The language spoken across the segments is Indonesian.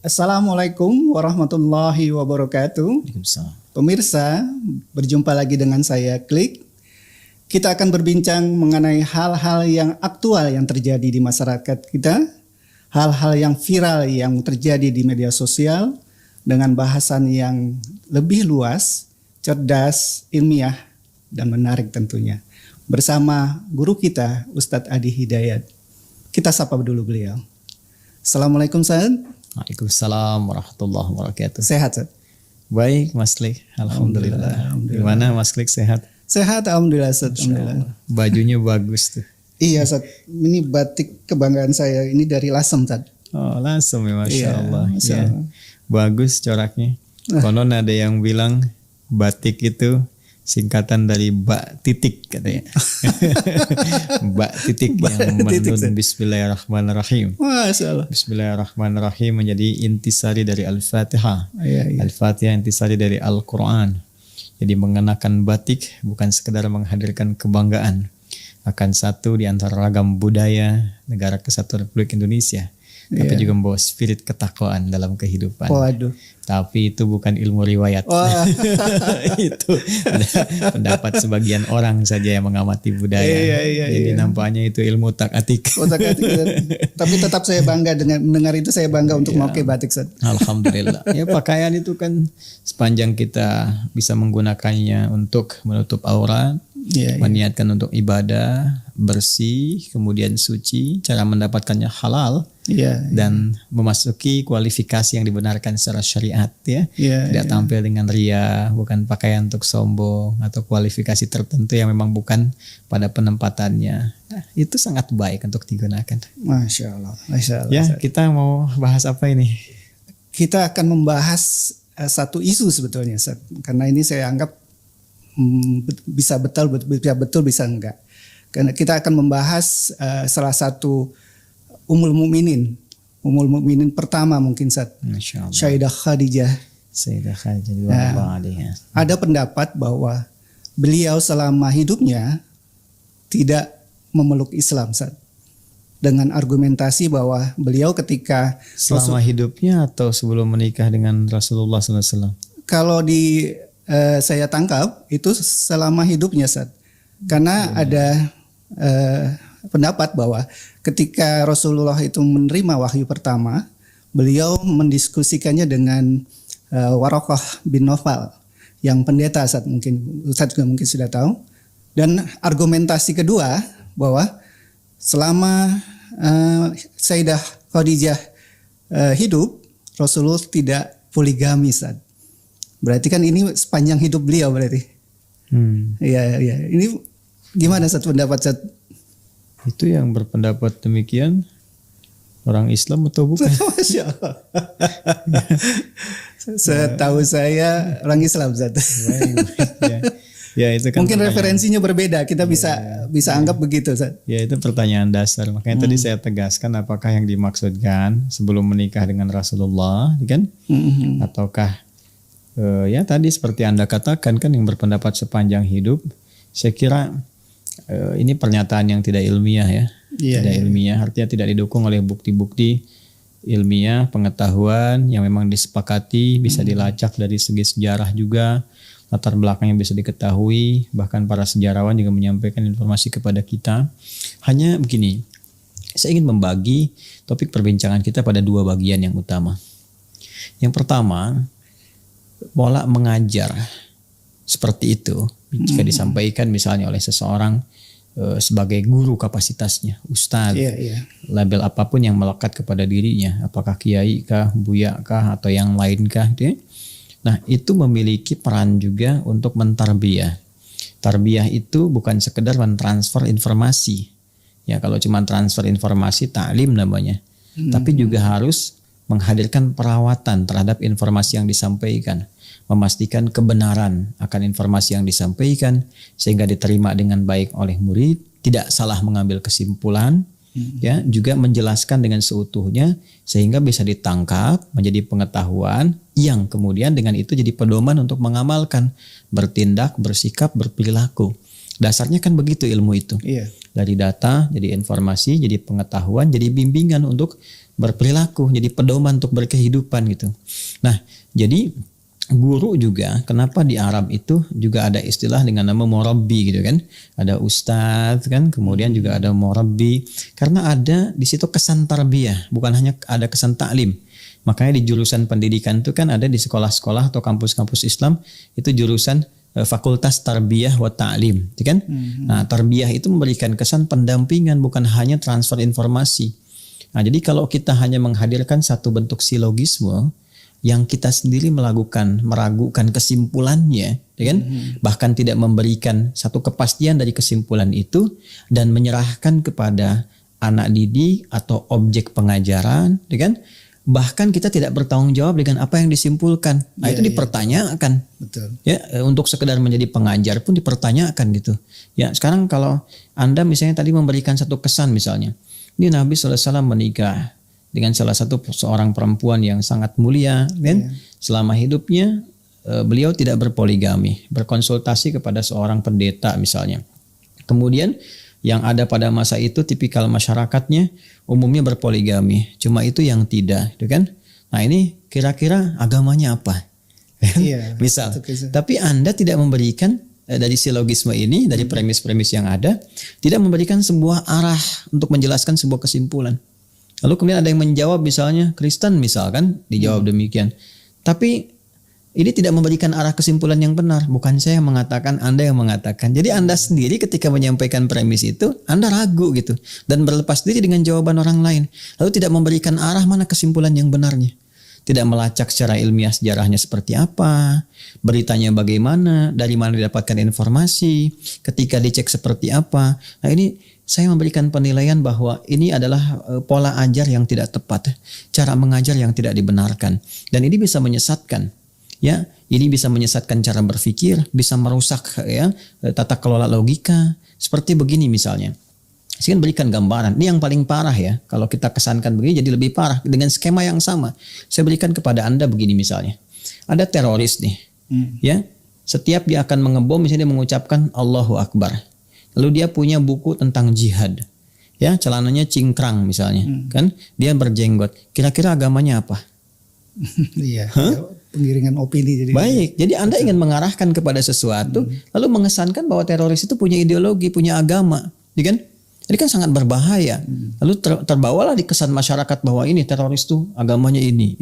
Assalamualaikum warahmatullahi wabarakatuh. Waalaikumsalam. Pemirsa, berjumpa lagi dengan saya Klik. Kita akan berbincang mengenai hal-hal yang aktual yang terjadi di masyarakat kita, hal-hal yang viral yang terjadi di media sosial dengan bahasan yang lebih luas, cerdas, ilmiah, dan menarik tentunya. Bersama guru kita, Ustadz Adi Hidayat. Kita sapa dulu beliau. Assalamualaikum Ustadz. Waalaikumsalam warahmatullahi wabarakatuh. Sehat Ustadz? Baik Mas Klik, Alhamdulillah. Gimana Mas Klik, sehat? Sehat, Alhamdulillah Ustadz. Alhamdulillah. Bajunya bagus tuh. Iya Ustadz, ini batik kebanggaan saya, ini dari Lasem Ustadz. Oh langsung ya, Masya Allah. Masya Ya. Allah. Bagus coraknya. Konon ada yang bilang batik itu singkatan dari bak titik katanya. Bak titik yang menun Bismillahirrahmanirrahim. Masya Allah. Bismillahirrahmanirrahim menjadi intisari dari Al-Fatihah. Iya. Al-Fatihah intisari dari Al-Quran. Jadi mengenakan batik bukan sekedar menghadirkan kebanggaan akan satu di antara ragam budaya Negara Kesatuan Republik Indonesia, tapi juga membawa spirit ketakwaan dalam kehidupan. Waduh. Tapi itu bukan ilmu riwayat. Wah. Itu pendapat sebagian orang saja yang mengamati budaya. Jadi nampaknya itu ilmu tak-atik. Otak-atik. Tapi tetap saya bangga dengan mendengar itu, saya bangga untuk memakai batik Ustadz. Alhamdulillah. Ya pakaian itu kan sepanjang kita bisa menggunakannya untuk menutup aurat, meniatkan untuk ibadah, bersih, kemudian suci, cara mendapatkannya halal, dan memasuki kualifikasi yang dibenarkan secara syariat ya. Tidak tampil dengan ria, bukan pakaian untuk sombong atau kualifikasi tertentu yang memang bukan pada penempatannya. Nah, itu sangat baik untuk digunakan. Masya Allah. Masya Allah. Ya, kita mau bahas apa ini? Kita akan membahas satu isu sebetulnya Ustadz. Karena ini saya anggap bisa betul bisa enggak. Karena kita akan membahas salah satu Ummul Mukminin pertama mungkin Sayyidah Khadijah. Nah, ada pendapat bahwa beliau selama hidupnya tidak memeluk Islam Ustaz. Dengan argumentasi bahwa beliau ketika selama hidupnya atau sebelum menikah dengan Rasulullah SAW? Kalau saya tangkap itu selama hidupnya Ustaz. Karena ada pendapat bahwa ketika Rasulullah itu menerima wahyu pertama, beliau mendiskusikannya dengan Waraqah bin Nawfal yang pendeta Ustaz, Ustaz juga mungkin sudah tahu. Dan argumentasi kedua bahwa selama Sayyidah Khadijah hidup, Rasulullah tidak poligami Ustaz. Berarti kan ini sepanjang hidup beliau berarti. Iya. Ini gimana Ustaz pendapat Ustaz? Itu yang berpendapat demikian orang Islam atau bukan? Masya Allah. Setahu saya orang Islam Ustaz. Ya, itu kan mungkin referensinya berbeda. Kita bisa anggap begitu Ustaz. Ya, itu pertanyaan dasar. Makanya tadi saya tegaskan apakah yang dimaksudkan sebelum menikah dengan Rasulullah, kan? Ataukah ya tadi seperti Anda katakan kan yang berpendapat sepanjang hidup. Saya kira ini pernyataan yang tidak ilmiah ya. Tidak ilmiah, artinya tidak didukung oleh bukti-bukti ilmiah, pengetahuan yang memang disepakati, bisa dilacak dari segi sejarah juga, latar belakangnya bisa diketahui, bahkan para sejarawan juga menyampaikan informasi kepada kita. Hanya begini, saya ingin membagi topik perbincangan kita pada dua bagian yang utama. Yang pertama, pola mengajar seperti itu jika disampaikan misalnya oleh seseorang sebagai guru kapasitasnya, ustadz, label apapun yang melekat kepada dirinya, apakah kiai kah, buya kah, atau yang lain kah, gitu ya. Nah, itu memiliki peran juga untuk mentarbiyah. Tarbiyah itu bukan sekedar mentransfer informasi. Ya, kalau cuma transfer informasi, ta'lim namanya. Tapi juga harus menghadirkan perawatan terhadap informasi yang disampaikan. Memastikan kebenaran akan informasi yang disampaikan sehingga diterima dengan baik oleh murid, tidak salah mengambil kesimpulan, ya, juga menjelaskan dengan seutuhnya sehingga bisa ditangkap menjadi pengetahuan yang kemudian dengan itu jadi pedoman untuk mengamalkan, bertindak, bersikap, berperilaku. Dasarnya kan begitu ilmu itu. Iya. Dari data, jadi informasi, jadi pengetahuan, jadi bimbingan untuk berperilaku, jadi pedoman untuk berkehidupan gitu. Nah, jadi guru juga, kenapa di Arab itu juga ada istilah dengan nama murabbi gitu kan. Ada ustadz kan, kemudian juga ada murabbi. Karena ada di situ kesan tarbiyah, bukan hanya ada kesan taklim. Makanya di jurusan pendidikan itu kan ada di sekolah-sekolah atau kampus-kampus Islam itu jurusan fakultas tarbiyah wa ta'lim, kan? Nah, tarbiyah itu memberikan kesan pendampingan, bukan hanya transfer informasi. Nah, jadi kalau kita hanya menghadirkan satu bentuk silogisme yang kita sendiri meragukan kesimpulannya, kan? Bahkan tidak memberikan satu kepastian dari kesimpulan itu dan menyerahkan kepada anak didik atau objek pengajaran, kan? Bahkan kita tidak bertanggung jawab dengan apa yang disimpulkan. Nah, itu dipertanyakan. Betul. Ya, untuk sekedar menjadi pengajar pun dipertanyakan gitu. Ya, sekarang kalau Anda misalnya tadi memberikan satu kesan misalnya, ini Nabi SAW menikah dengan salah satu seorang perempuan yang sangat mulia, kan? Selama hidupnya beliau tidak berpoligami, berkonsultasi kepada seorang pendeta misalnya. Kemudian yang ada pada masa itu tipikal masyarakatnya umumnya berpoligami, cuma itu yang tidak, gitu kan? Nah, ini kira-kira agamanya apa? Iya, Misal, tapi Anda tidak memberikan dari silogisme ini, dari premis-premis yang ada, tidak memberikan sebuah arah untuk menjelaskan sebuah kesimpulan. Lalu kemudian ada yang menjawab misalnya Kristen misalkan, dijawab demikian. Tapi ini tidak memberikan arah kesimpulan yang benar. Bukan saya yang mengatakan, Anda yang mengatakan. Jadi Anda sendiri ketika menyampaikan premis itu, Anda ragu gitu. Dan berlepas diri dengan jawaban orang lain. Lalu tidak memberikan arah mana kesimpulan yang benarnya. Tidak melacak secara ilmiah sejarahnya seperti apa. Beritanya bagaimana. Dari mana didapatkan informasi. Ketika dicek seperti apa. Nah, ini saya memberikan penilaian bahwa ini adalah pola ajar yang tidak tepat. Cara mengajar yang tidak dibenarkan. Dan ini bisa menyesatkan. Ya, ini bisa menyesatkan cara berpikir, bisa merusak ya tata kelola logika. Seperti begini misalnya. Saya berikan gambaran. Ini yang paling parah ya. Kalau kita kesankan begini jadi lebih parah dengan skema yang sama. Saya berikan kepada Anda begini misalnya. Ada teroris nih. Ya. Setiap dia akan mengebom misalnya dia mengucapkan Allahu Akbar. Lalu dia punya buku tentang jihad. Ya, celananya cingkrang misalnya, kan? Dia berjenggot. Kira-kira agamanya apa? Iya, pengiringan opini jadi. Baik, jadi Anda ingin mengarahkan kepada sesuatu, lalu mengesankan bahwa teroris itu punya ideologi, punya agama, kan? Ini kan sangat berbahaya. Lalu terbawalah di kesan masyarakat bahwa ini teroris tuh agamanya ini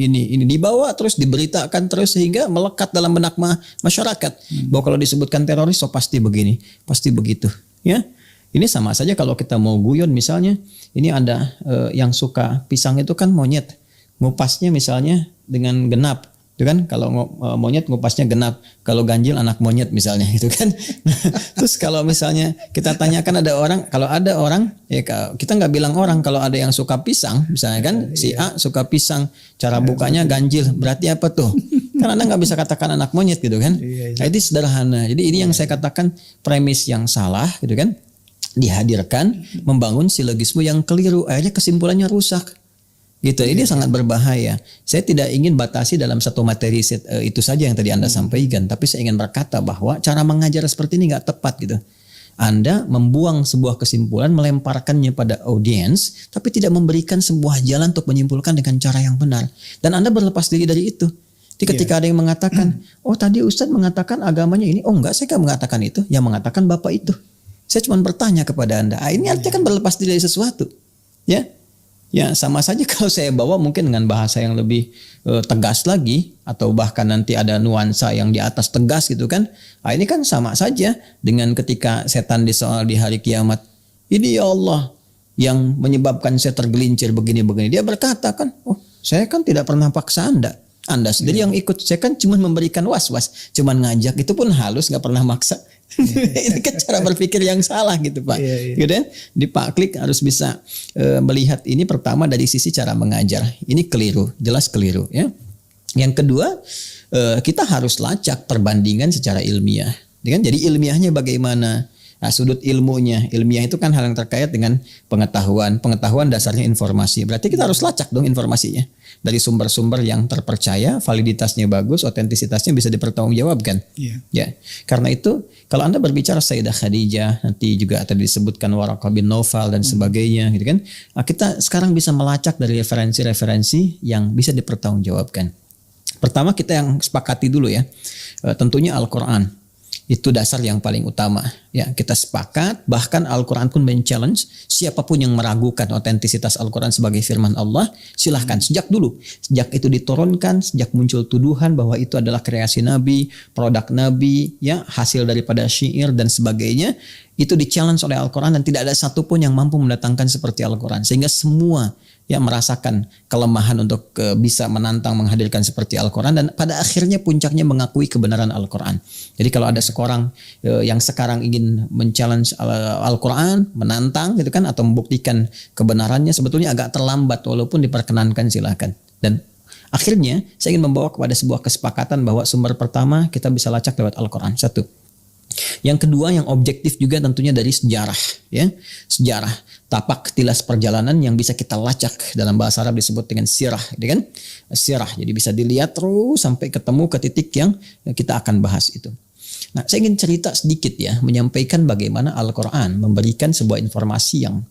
dibawa terus diberitakan terus sehingga melekat dalam benak masyarakat bahwa kalau disebutkan teroris so pasti begini, pasti begitu, ya. Ini sama saja kalau kita mau guyon misalnya, ini ada yang suka pisang itu kan monyet. Ngupasnya misalnya dengan genap, itu kan? Kalau monyet ngupasnya genap, kalau ganjil anak monyet misalnya, gitu kan? Terus kalau misalnya kita tanyakan kalau ada orang, ya kita nggak bilang orang, kalau ada yang suka pisang, misalnya kan, si A suka pisang, cara bukanya ganjil, berarti apa tuh? Kan Anda nggak bisa katakan anak monyet gitu kan? Nah, itu sederhana. Jadi ini yang saya katakan premis yang salah, gitu kan? Dihadirkan, membangun silogisme yang keliru, akhirnya kesimpulannya rusak. Gitu, ini sangat berbahaya. Saya tidak ingin batasi dalam satu materi itu saja yang tadi Anda sampaikan, tapi saya ingin berkata bahwa cara mengajar seperti ini nggak tepat gitu. Anda membuang sebuah kesimpulan, melemparkannya pada audiens, tapi tidak memberikan sebuah jalan untuk menyimpulkan dengan cara yang benar. Dan Anda berlepas diri dari itu. Jadi ketika ada yang mengatakan, oh tadi Ustadz mengatakan agamanya ini, oh enggak, saya nggak mengatakan itu, yang mengatakan Bapak itu. Saya cuma bertanya kepada Anda. Ini artinya kan berlepas diri dari sesuatu, ya. Ya sama saja kalau saya bawa mungkin dengan bahasa yang lebih tegas lagi atau bahkan nanti ada nuansa yang di atas tegas gitu kan. Nah, ini kan sama saja dengan ketika setan disoal di hari kiamat. Ini ya Allah yang menyebabkan saya tergelincir begini-begini. Dia berkata kan, oh saya kan tidak pernah paksa Anda. Anda sendiri yang ikut. Saya kan cuma memberikan was-was. Cuma ngajak, itu pun halus, gak pernah maksa. Ini kan cara berpikir yang salah gitu Pak. Gitu kan? Di Pak Klik harus bisa melihat ini pertama dari sisi cara mengajar. Ini keliru, jelas keliru ya. Yang kedua, kita harus lacak perbandingan secara ilmiah. Jadi ilmiahnya bagaimana? Nah, sudut ilmiah itu kan hal yang terkait dengan pengetahuan dasarnya informasi. Berarti kita harus lacak dong informasinya dari sumber-sumber yang terpercaya, validitasnya bagus, otentisitasnya bisa dipertanggungjawabkan. Ya, karena itu kalau Anda berbicara Sayyidah Khadijah, nanti juga tadi disebutkan Waraqah bin Naufal dan sebagainya, gitu kan? Nah, kita sekarang bisa melacak dari referensi-referensi yang bisa dipertanggungjawabkan. Pertama kita yang sepakati dulu ya, tentunya Al-Quran. Itu dasar yang paling utama. Ya, kita sepakat, bahkan Al-Quran pun men-challenge siapapun yang meragukan otentisitas Al-Quran sebagai firman Allah, silahkan sejak dulu. Sejak itu diturunkan, sejak muncul tuduhan bahwa itu adalah kreasi Nabi, produk Nabi, ya, hasil daripada syair dan sebagainya, itu di-challenge oleh Al-Quran dan tidak ada satupun yang mampu mendatangkan seperti Al-Quran. Sehingga semua yang merasakan kelemahan untuk bisa menantang menghadirkan seperti Al-Quran dan pada akhirnya puncaknya mengakui kebenaran Al-Quran. Jadi kalau ada seorang yang sekarang ingin men-challenge Al-Quran, menantang gitu kan, atau membuktikan kebenarannya, sebetulnya agak terlambat walaupun diperkenankan, silakan. Dan akhirnya saya ingin membawa kepada sebuah kesepakatan bahwa sumber pertama kita bisa lacak lewat Al-Quran. Satu. Yang kedua yang objektif juga tentunya dari sejarah, ya. Sejarah, tapak tilas perjalanan yang bisa kita lacak, dalam bahasa Arab disebut dengan sirah, gitu kan? Sirah. Jadi bisa dilihat terus sampai ketemu ke titik yang kita akan bahas itu. Nah, saya ingin cerita sedikit ya, menyampaikan bagaimana Al-Quran memberikan sebuah informasi yang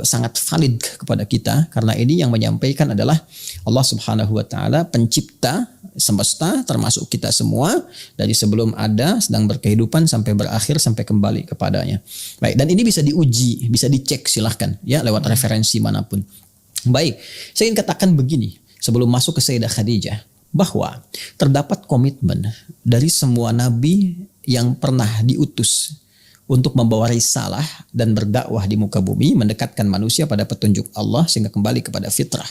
sangat valid kepada kita, karena ini yang menyampaikan adalah Allah Subhanahu wa taala, pencipta semesta termasuk kita semua, dari sebelum ada, sedang berkehidupan sampai berakhir sampai kembali kepadanya. Baik, dan ini bisa diuji, bisa dicek, silahkan ya lewat referensi manapun. Baik, saya ingin katakan begini sebelum masuk ke Sayyidah Khadijah, bahwa terdapat komitmen dari semua nabi yang pernah diutus untuk membawa risalah dan berdakwah di muka bumi, mendekatkan manusia pada petunjuk Allah sehingga kembali kepada fitrah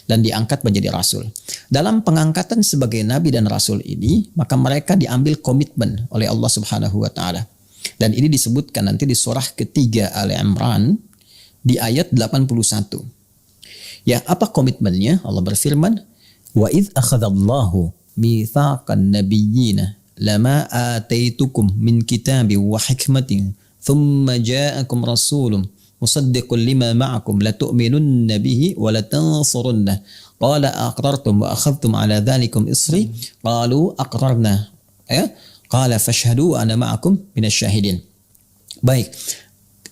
dan diangkat menjadi rasul. Dalam pengangkatan sebagai nabi dan rasul ini, maka mereka diambil komitmen oleh Allah Subhanahu wa taala. Dan ini disebutkan nanti di surah ketiga Ali Imran di ayat 81. Ya, apa komitmennya? Allah berfirman, "Wa idz akhadallahu mitsaqan nabiyyina lama ataitukum min kitabin wa hikmatin thumma ja'akum rasulun musaddiqun lima ma'akum latu'minunna bihi wa latansurunna qala aqrartum wa akhadhtum ala dhalikum isri qalu aqrarna ya qala fashhadu ana ma'akum minasyahidin." Baik,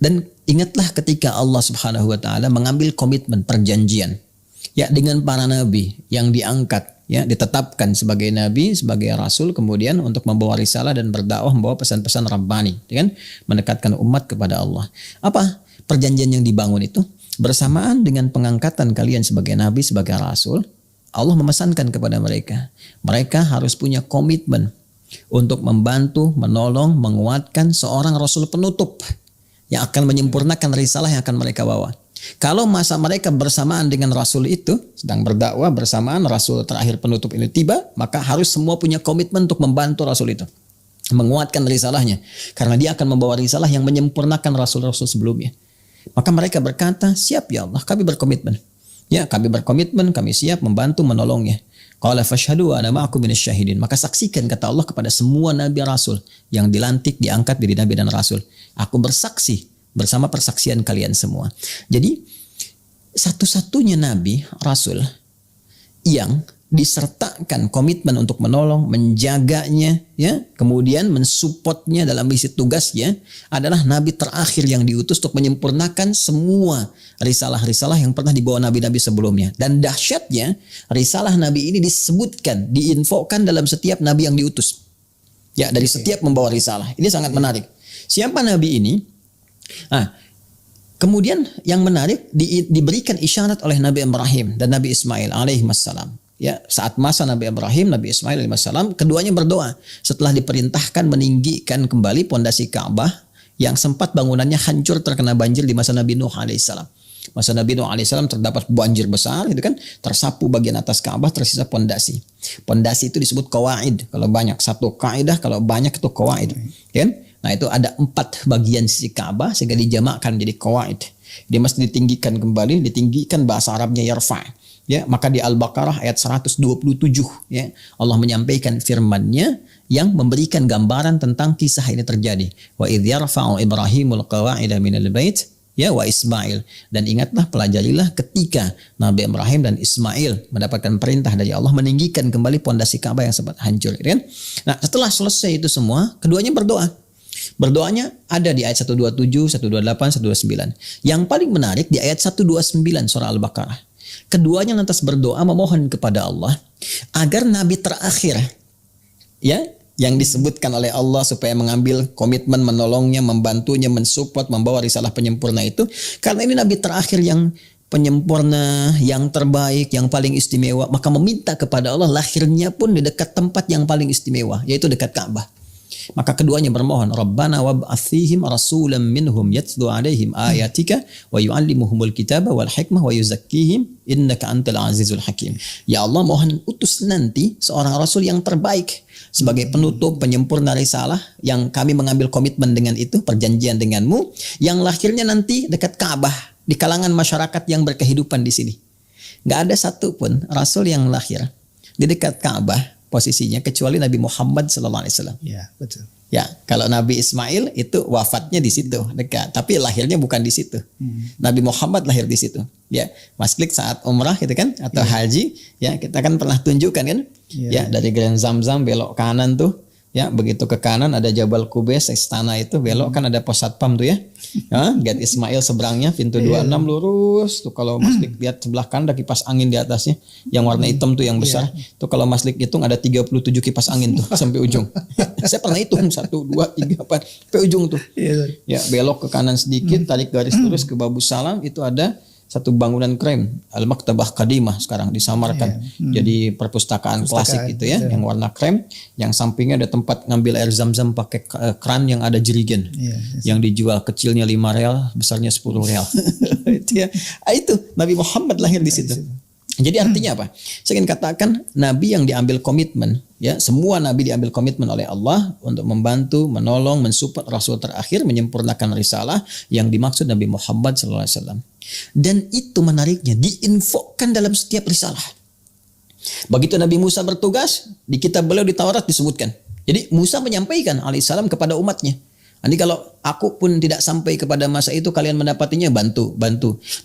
dan ingatlah ketika Allah Subhanahu wa taala mengambil komitmen perjanjian ya dengan para nabi yang diangkat, ya, ditetapkan sebagai nabi, sebagai rasul, kemudian untuk membawa risalah dan berdakwah, membawa pesan-pesan Rabbani, kan, mendekatkan umat kepada Allah. Apa perjanjian yang dibangun itu? Bersamaan dengan pengangkatan kalian sebagai nabi, sebagai rasul, Allah memesankan kepada mereka, mereka harus punya komitmen untuk membantu, menolong, menguatkan seorang rasul penutup yang akan menyempurnakan risalah yang akan mereka bawa. Kalau masa mereka bersamaan dengan Rasul itu, sedang berdakwah bersamaan Rasul terakhir penutup ini tiba, maka harus semua punya komitmen untuk membantu Rasul itu, menguatkan risalahnya, karena dia akan membawa risalah yang menyempurnakan Rasul-Rasul sebelumnya. Maka mereka berkata, siap ya Allah, kami berkomitmen. Ya, kami berkomitmen, kami siap membantu, menolongnya. Qala fashhadu ana ma'akum minasyahidin. Maka saksikan, kata Allah kepada semua nabi rasul yang dilantik, diangkat dari nabi dan rasul. Aku bersaksi bersama persaksian kalian semua. Jadi satu-satunya nabi rasul yang disertakan komitmen untuk menolong, menjaganya, ya, kemudian mensupportnya dalam misi tugasnya adalah nabi terakhir yang diutus untuk menyempurnakan semua risalah-risalah yang pernah dibawa nabi-nabi sebelumnya. Dan dahsyatnya risalah nabi ini disebutkan, diinfokan dalam setiap nabi yang diutus. Ya, dari setiap membawa risalah. Ini sangat menarik. Siapa nabi ini? Nah, kemudian yang menarik diberikan isyarat oleh Nabi Ibrahim dan Nabi Ismail alaihissalam. Ya, saat masa Nabi Ibrahim, Nabi Ismail alaihissalam, keduanya berdoa setelah diperintahkan meninggikan kembali pondasi Ka'bah yang sempat bangunannya hancur terkena banjir di masa Nabi Nuh alaihissalam. Masa Nabi Nuh alaihissalam terdapat banjir besar, itu kan, tersapu bagian atas Ka'bah, tersisa pondasi. Pondasi itu disebut qawaid. Kalau banyak satu kaidah, kalau banyak itu qawaid. Kan? Nah, itu ada 4 bagian sisi Ka'bah sehingga dijamakkan menjadi qawaid. Dia mesti ditinggikan kembali, ditinggikan, bahasa Arabnya yarfa'. Ya, maka di Al-Baqarah ayat 127 ya, Allah menyampaikan firman-Nya yang memberikan gambaran tentang kisah ini terjadi. Wa idz yarfa'u Ibrahimul qawa'ida minal bait ya wa Ismail, dan ingatlah, pelajarilah ketika Nabi Ibrahim dan Ismail mendapatkan perintah dari Allah meninggikan kembali pondasi Ka'bah yang sempat hancur, kan? Nah, setelah selesai itu semua, keduanya berdoa. Berdoanya ada di ayat 127, 128, 129. Yang paling menarik di ayat 129 surah Al-Baqarah. Keduanya lantas berdoa memohon kepada Allah agar nabi terakhir ya yang disebutkan oleh Allah supaya mengambil komitmen menolongnya, membantunya, mensupport, membawa risalah penyempurna itu, karena ini nabi terakhir yang penyempurna, yang terbaik, yang paling istimewa, maka meminta kepada Allah lahirnya pun di dekat tempat yang paling istimewa, yaitu dekat Ka'bah. Maka keduanya bermohon, Rabbana wab'ats fihim rasulan minhum yatlu 'alaihim ayatika wa yu'allimuhumul kitaba wal hikmah wa yuzakkihim innaka antal azizul hakim. Ya Allah, mohon utus nanti seorang rasul yang terbaik sebagai penutup penyempurna risalah, yang kami mengambil komitmen dengan itu, perjanjian denganmu, yang lahirnya nanti dekat Ka'bah di kalangan masyarakat yang berkehidupan di sini. Nggak ada satupun rasul yang lahir di dekat Ka'bah posisinya kecuali Nabi Muhammad SAW. Ya, betul. Ya, kalau Nabi Ismail itu wafatnya di situ dekat, tapi lahirnya bukan di situ. Nabi Muhammad lahir di situ. Ya, Mas Klik saat umrah gitu kan, atau haji, ya kita kan pernah tunjukkan kan, ya dari Grand Zamzam belok kanan tuh. Ya, begitu ke kanan ada Jabal Qubais, istana itu, belok kan ada pos satpam tuh ya. Gate Ismail seberangnya, pintu 26 lurus tuh, kalau Mas Lik lihat sebelah kanan ada kipas angin di atasnya yang warna hitam tuh yang besar. Tuh kalau Mas Lik hitung ada 37 kipas angin tuh sampai ujung. Saya pernah hitung 1 2 3 4 sampai ujung tuh. Ya, belok ke kanan sedikit, tarik garis lurus ke Babu Salam, itu ada satu bangunan krem, Al-Maktabah Qadimah sekarang disamarkan jadi perpustakaan klasik gitu ya, yang warna krem, yang sampingnya ada tempat ngambil air zam-zam pakai keran yang ada jerigen, yang dijual kecilnya 5 real, besarnya 10 real. Itu ya. Itu Nabi Muhammad lahir di situ. Jadi artinya apa? Saya ingin katakan Nabi yang diambil komitmen, ya semua Nabi diambil komitmen oleh Allah untuk membantu, menolong, mensupport Rasul terakhir menyempurnakan risalah yang dimaksud Nabi Muhammad SAW. Dan itu menariknya diinfokan dalam setiap risalah. Begitu Nabi Musa bertugas, di kitab beliau di Taurat disebutkan. Jadi Musa menyampaikan alaihissalam kepada umatnya. Nanti kalau aku pun tidak sampai kepada masa itu, kalian mendapatinya, bantu.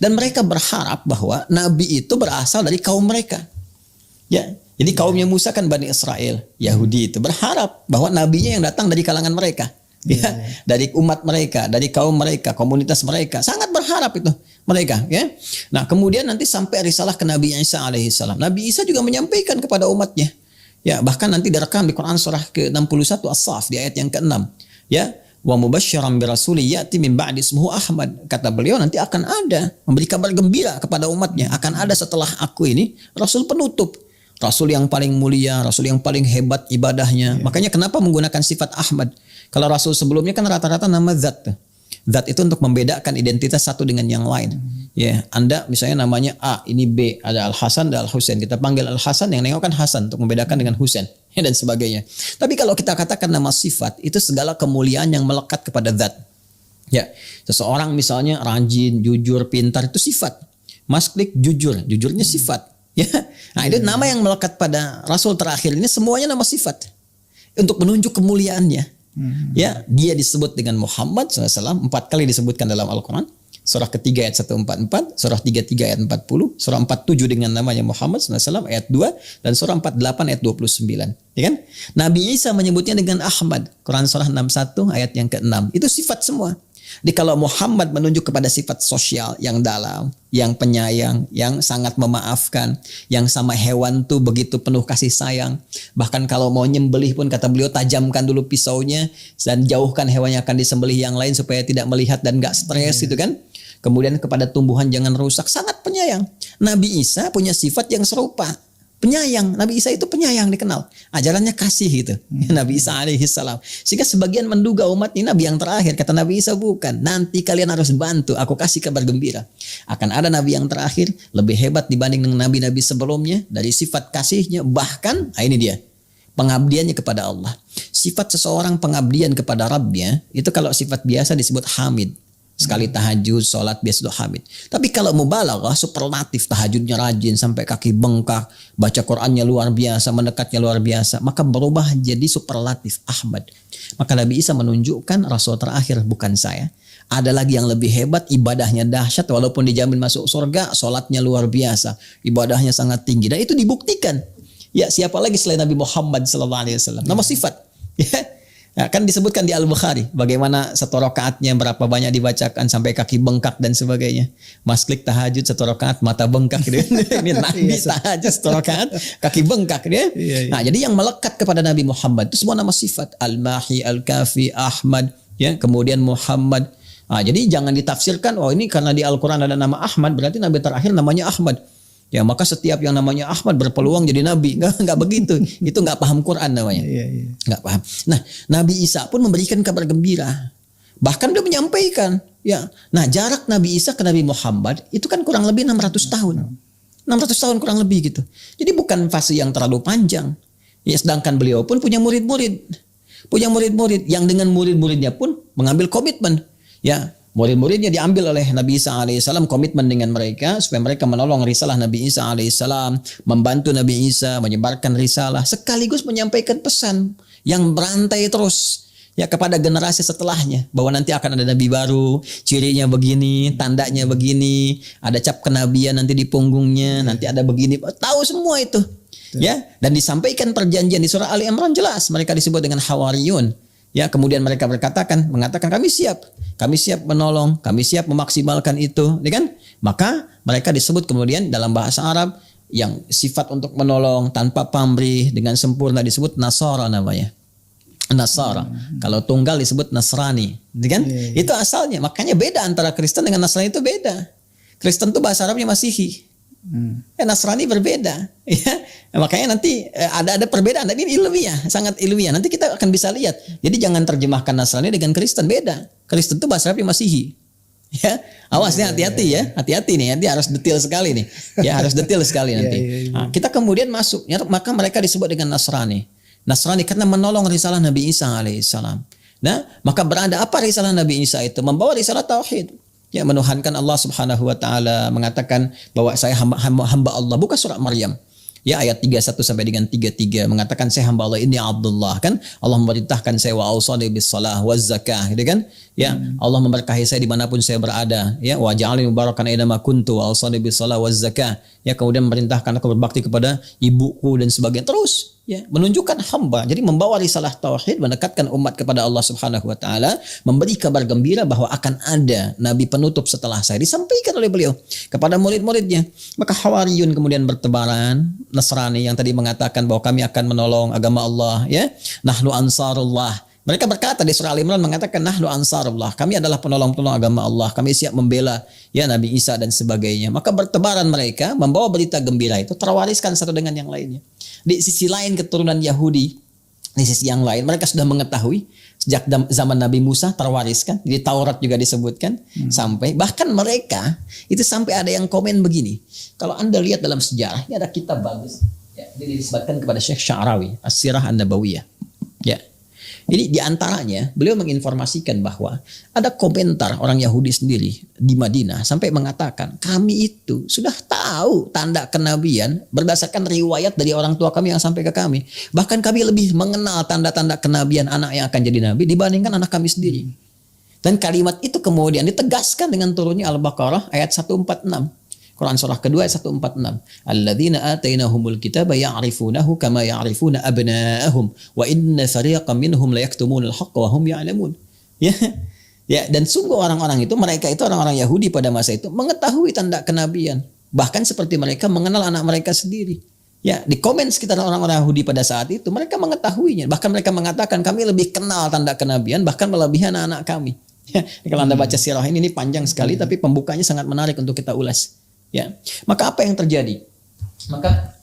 Dan mereka berharap bahwa Nabi itu berasal dari kaum mereka. Ya, jadi kaumnya Musa kan Bani Israel, Yahudi itu berharap bahwa nabinya yang datang dari kalangan mereka. Ya, dari umat mereka, dari kaum mereka, komunitas mereka, sangat berharap itu mereka. Ya, nah kemudian nanti sampai risalah ke Nabi Isa alaihissalam. Nabi Isa juga menyampaikan kepada umatnya. Ya, bahkan nanti direkam di Quran surah ke-61 As-Saff di ayat yang ke-6. Ya, wa mubasysyiran bi rasulin ya'ti min ba'di ismuhu Ahmad. Kata beliau nanti akan ada memberi kabar gembira kepada umatnya, akan ada setelah aku ini rasul penutup, rasul yang paling mulia, rasul yang paling hebat ibadahnya. Makanya kenapa menggunakan sifat Ahmad? Kalau rasul sebelumnya kan rata-rata nama zat. Zat itu untuk membedakan identitas satu dengan yang lain. Ya, Anda misalnya namanya A, ini B, ada Al-Hasan, ada Al-Husain. Kita panggil Al-Hasan, yang nengok kan Hasan untuk membedakan dengan Husain, ya, dan sebagainya. Tapi kalau kita katakan nama sifat, itu segala kemuliaan yang melekat kepada zat. Ya, seseorang misalnya rajin, jujur, pintar, itu sifat. Mas Klik jujur, jujurnya sifat. Ya, nah itu nama yang melekat pada Rasul terakhir ini, semuanya nama sifat untuk menunjuk kemuliaannya. Ya, dia disebut dengan Muhammad SAW 4 kali disebutkan dalam Al-Quran. Surah ketiga ayat 144, surah 33 ayat 40, surah 47 dengan namanya Muhammad SAW ayat 2, dan surah 48 ayat 29. Ya kan? Nabi Isa menyebutnya dengan Ahmad, Quran surah 61 ayat yang ke-6. Itu sifat semua. Jadi kalau Muhammad menunjuk kepada sifat sosial yang dalam, yang penyayang, yang sangat memaafkan, yang sama hewan tuh begitu penuh kasih sayang. Bahkan kalau mau nyembelih pun kata beliau, tajamkan dulu pisaunya dan jauhkan hewan yang akan disembelih yang lain supaya tidak melihat dan gak stres itu kan. Kemudian kepada tumbuhan jangan rusak, sangat penyayang. Nabi Isa punya sifat yang serupa. Penyayang, Nabi Isa itu penyayang dikenal. Ajarannya kasih gitu. Nabi Isa alaihissalam. Sehingga sebagian menduga umat ini Nabi yang terakhir. Kata Nabi Isa bukan. Nanti kalian harus bantu. Aku kasih kabar gembira. Akan ada Nabi yang terakhir. Lebih hebat dibanding dengan Nabi-Nabi sebelumnya. Dari sifat kasihnya. Bahkan, ini dia. Pengabdiannya kepada Allah. Sifat seseorang pengabdian kepada Rabbnya. Itu kalau sifat biasa disebut hamid. Sekali tahajud, sholat, biasa hamid. Tapi kalau mubalaghah, superlatif, tahajudnya rajin sampai kaki bengkak, baca Qur'annya luar biasa, mendekatnya luar biasa, maka berubah jadi superlatif Ahmad. Maka Nabi Isa menunjukkan Rasul terakhir bukan saya. Ada lagi yang lebih hebat, ibadahnya dahsyat, walaupun dijamin masuk surga, sholatnya luar biasa, ibadahnya sangat tinggi, dan itu dibuktikan. Ya, siapa lagi selain Nabi Muhammad SAW? Nama sifat. Ya. Ya, kan disebutkan di Al-Bukhari bagaimana satu rakaatnya berapa banyak dibacakan sampai kaki bengkak dan sebagainya. Mas Klik tahajud satu rakaat mata bengkak gitu. Ini Nabi tahajud satu rakaat kaki bengkak dia. Nah, jadi yang melekat kepada Nabi Muhammad itu semua nama sifat, Al-Mahi, Al-Kafi, Ahmad, ya, kemudian Muhammad. Nah, jadi jangan ditafsirkan oh ini karena di Al-Qur'an ada nama Ahmad berarti nabi terakhir namanya Ahmad. Ya, maka setiap yang namanya Ahmad berpeluang jadi nabi. Enggak begitu. Itu enggak paham Quran namanya. Enggak paham. Nah, Nabi Isa pun memberikan kabar gembira. Bahkan dia menyampaikan, ya. Nah, jarak Nabi Isa ke Nabi Muhammad itu kan kurang lebih 600 tahun. 600 tahun kurang lebih gitu. Jadi bukan fase yang terlalu panjang. Ya, sedangkan beliau pun punya murid-murid. Punya murid-murid yang dengan murid-muridnya pun mengambil komitmen. Ya, murid-muridnya diambil oleh Nabi Isa alaihissalam, komitmen dengan mereka supaya mereka menolong risalah Nabi Isa alaihissalam, membantu Nabi Isa menyebarkan risalah, sekaligus menyampaikan pesan yang berantai terus ya kepada generasi setelahnya bahwa nanti akan ada nabi baru, cirinya begini, tandanya begini, ada cap kenabian nanti di punggungnya, nanti ada begini, tahu semua itu. Ya, dan disampaikan perjanjian di surah Ali Imran jelas mereka disebut dengan Hawariyun. Ya, kemudian mereka mengatakan kami siap menolong, kami siap memaksimalkan itu, ya kan? Maka mereka disebut kemudian dalam bahasa Arab yang sifat untuk menolong tanpa pamrih dengan sempurna disebut Nasara namanya. Nasara. Kalau tunggal disebut Nasrani, ya kan? Itu asalnya. Makanya beda antara Kristen dengan Nasrani itu beda. Kristen itu bahasa Arabnya Masihi. Nasrani berbeda, ya. Makanya nanti ada perbedaan. Tapi ini ilmiah, sangat ilmiah. Nanti kita akan bisa lihat. Jadi jangan terjemahkan Nasrani dengan Kristen, beda. Kristen itu bahasa Arabnya Masihi. Ya, awas nih, hati-hati ya, hati-hati nih. Nanti harus detail sekali nih. Ya, harus detail sekali nanti. Nah, kita kemudian masuk, ya, maka mereka disebut dengan Nasrani. Nasrani karena menolong risalah Nabi Isa alaihissalam. Nah, maka berada apa risalah Nabi Isa itu? Membawa risalah tauhid. Ya, menuhankan Allah Subhanahu wa taala, mengatakan bahwa saya hamba Allah. Buka surat Maryam. Ya, ayat 31 sampai dengan 33 mengatakan saya hamba Allah, ini Abdullah, kan? Allah memerintahkan saya wa ausani bis shalah waz zakah, gitu kan? Ya, Allah memberkahi saya dimanapun saya berada, ya, wa ja'alni mubarakan aina ma kuntu wa ausani bis shalah waz zakah. Ya, kemudian memerintahkan aku berbakti kepada ibuku dan sebagainya. Terus ya, menunjukkan hamba. Jadi membawa risalah tauhid, mendekatkan umat kepada Allah Subhanahu wa taala, memberi kabar gembira bahwa akan ada nabi penutup setelah saya, disampaikan oleh beliau kepada murid-muridnya. Maka Hawariyun kemudian bertebaran, Nasrani yang tadi mengatakan bahwa kami akan menolong agama Allah, ya. Nahnu ansarullah. Mereka berkata di surah Al-Imran mengatakan nahnu ansarullah, kami adalah penolong-penolong agama Allah, kami siap membela ya Nabi Isa dan sebagainya. Maka bertebaran mereka membawa berita gembira itu, terwariskan satu dengan yang lainnya. Di sisi lain keturunan Yahudi, di sisi yang lain mereka sudah mengetahui sejak zaman Nabi Musa terwariskan, di Taurat juga disebutkan, sampai bahkan mereka itu sampai ada yang komen begini. Kalau Anda lihat dalam sejarah, ini ada kitab bagus ya, ini disebutkan kepada Syekh Sya'rawi As-Sirah An-Nabawiyah. Ya. Ini diantaranya beliau menginformasikan bahwa ada komentar orang Yahudi sendiri di Madinah sampai mengatakan kami itu sudah tahu tanda kenabian berdasarkan riwayat dari orang tua kami yang sampai ke kami. Bahkan kami lebih mengenal tanda-tanda kenabian anak yang akan jadi nabi dibandingkan anak kami sendiri. Dan kalimat itu kemudian ditegaskan dengan turunnya Al-Baqarah ayat 146. Quran surah kedua ayat 146. Alladzina atainahumul kitaba ya'rifunahu kama ya'rifuna abna'ahum wa inna fariqan minhum la yaktumunal haqqa wa hum ya'lamun. Ya. Ya, dan sungguh orang-orang itu, mereka itu orang-orang Yahudi pada masa itu mengetahui tanda kenabian, bahkan seperti mereka mengenal anak mereka sendiri. Ya, di komen sekitar orang-orang Yahudi pada saat itu mereka mengetahuinya, bahkan mereka mengatakan kami lebih kenal tanda kenabian bahkan melebihi anak-anak kami. Ya, kalau Anda baca sirah ini panjang sekali tapi pembukanya sangat menarik untuk kita ulas. Ya, maka apa yang terjadi? Maka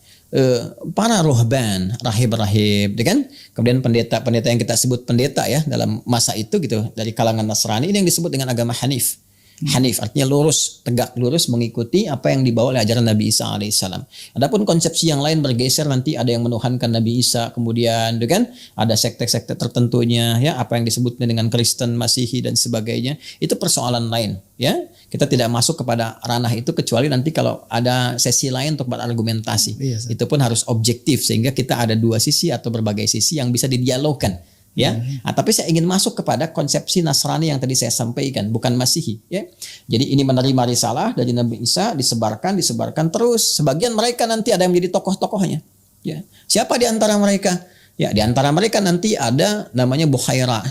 para ruhban, rahib-rahib, kan? Kemudian pendeta-pendeta yang kita sebut pendeta ya dalam masa itu gitu dari kalangan Nasrani, ini yang disebut dengan agama Hanif. Hanif artinya lurus, tegak lurus mengikuti apa yang dibawa oleh ajaran Nabi Isa alaihissalam. Adapun konsepsi yang lain bergeser, nanti ada yang menuhankan Nabi Isa, kemudian kan ada sekte-sekte tertentunya, ya apa yang disebutnya dengan Kristen, Masihi dan sebagainya. Itu persoalan lain, ya. Kita tidak masuk kepada ranah itu kecuali nanti kalau ada sesi lain untuk berargumentasi. Itu pun harus objektif sehingga kita ada dua sisi atau berbagai sisi yang bisa didialogkan. Ya, tapi saya ingin masuk kepada konsepsi Nasrani yang tadi saya sampaikan, bukan Masihi. Ya, jadi ini menerima risalah dari Nabi Isa, disebarkan terus. Sebagian mereka nanti ada yang menjadi tokoh-tokohnya. Ya, siapa di antara mereka? Ya, di antara mereka nanti ada namanya Bukhaira.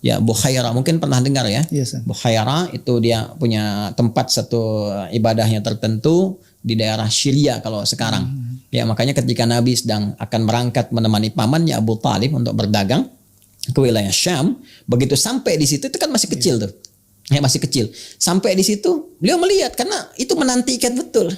Ya, Bukhaira mungkin pernah dengar ya. Bukhaira itu dia punya tempat satu ibadahnya tertentu di daerah Syria kalau sekarang. Ya, makanya ketika Nabi sedang akan berangkat menemani pamannya Abu Talib untuk berdagang ke wilayah Syam, begitu sampai di situ itu kan masih kecil tuh, ya masih kecil. Sampai di situ beliau melihat karena itu menantikan betul.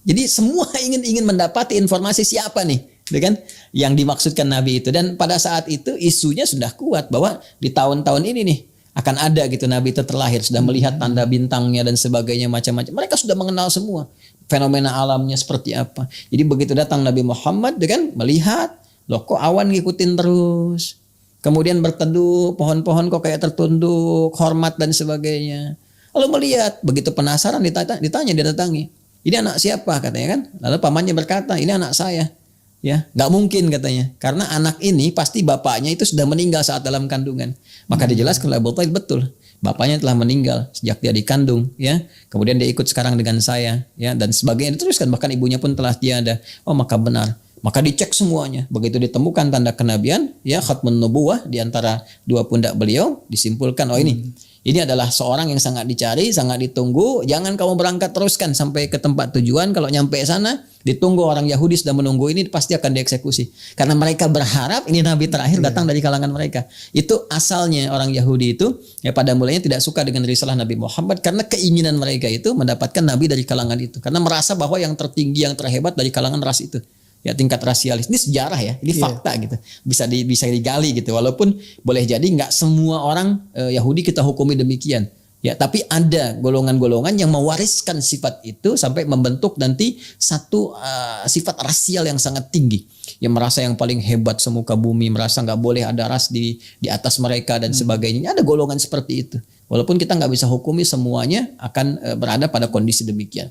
Jadi semua ingin mendapati informasi siapa nih, kan? Yang dimaksudkan Nabi itu. Dan pada saat itu isunya sudah kuat bahwa di tahun-tahun ini nih akan ada gitu Nabi itu terlahir, sudah melihat tanda bintangnya dan sebagainya macam-macam. Mereka sudah mengenal semua fenomena alamnya seperti apa. Jadi begitu datang Nabi Muhammad, kan melihat, loh kok awan ngikutin terus. Kemudian berteduh, pohon-pohon kok kayak tertunduk, hormat dan sebagainya. Lalu melihat, begitu penasaran ditanya, didatangi. Ini anak siapa katanya kan? Lalu pamannya berkata, ini anak saya. Ya, nggak mungkin katanya, karena anak ini pasti bapaknya itu sudah meninggal saat dalam kandungan. Maka dijelaskan oleh Abu Thalib betul, bapaknya telah meninggal sejak dia dikandung. Ya, kemudian dia ikut sekarang dengan saya. Ya, dan sebagainya diteruskan. Bahkan ibunya pun telah tiada. Oh maka benar. Maka dicek semuanya. Begitu ditemukan tanda kenabian, ya khatmun nubuwah di antara dua pundak beliau, disimpulkan oh ini adalah seorang yang sangat dicari, sangat ditunggu. Jangan kamu berangkat teruskan sampai ke tempat tujuan. Kalau nyampe sana, ditunggu orang Yahudi sudah menunggu ini pasti akan dieksekusi. Karena mereka berharap ini nabi terakhir datang dari kalangan mereka. Itu asalnya orang Yahudi itu ya pada mulanya tidak suka dengan risalah Nabi Muhammad karena keinginan mereka itu mendapatkan nabi dari kalangan itu. Karena merasa bahwa yang tertinggi, yang terhebat dari kalangan ras itu. Ya tingkat rasialis ini sejarah ya, ini fakta gitu, bisa digali gitu. Walaupun boleh jadi nggak semua orang Yahudi kita hukumi demikian, ya. Tapi ada golongan-golongan yang mewariskan sifat itu sampai membentuk nanti satu sifat rasial yang sangat tinggi, yang merasa yang paling hebat semuka bumi, merasa nggak boleh ada ras di atas mereka dan sebagainya. Ada golongan seperti itu. Walaupun kita nggak bisa hukumi semuanya akan berada pada kondisi demikian.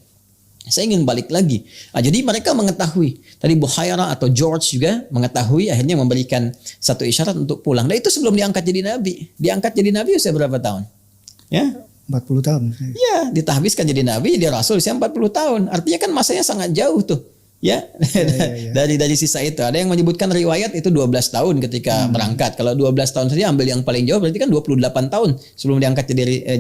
Saya ingin balik lagi. Jadi mereka mengetahui. Tadi Bukhaira atau George juga mengetahui, akhirnya memberikan satu isyarat untuk pulang. Dan itu sebelum diangkat jadi nabi. Diangkat jadi nabi usia berapa tahun? Ya, 40 tahun. Ya, ditahbiskan jadi nabi, dia rasul usia 40 tahun. Artinya kan masanya sangat jauh tuh. Ya, dari sisa itu. Ada yang menyebutkan riwayat itu 12 tahun ketika berangkat. Kalau 12 tahun saja ambil yang paling jauh berarti kan 28 tahun sebelum diangkat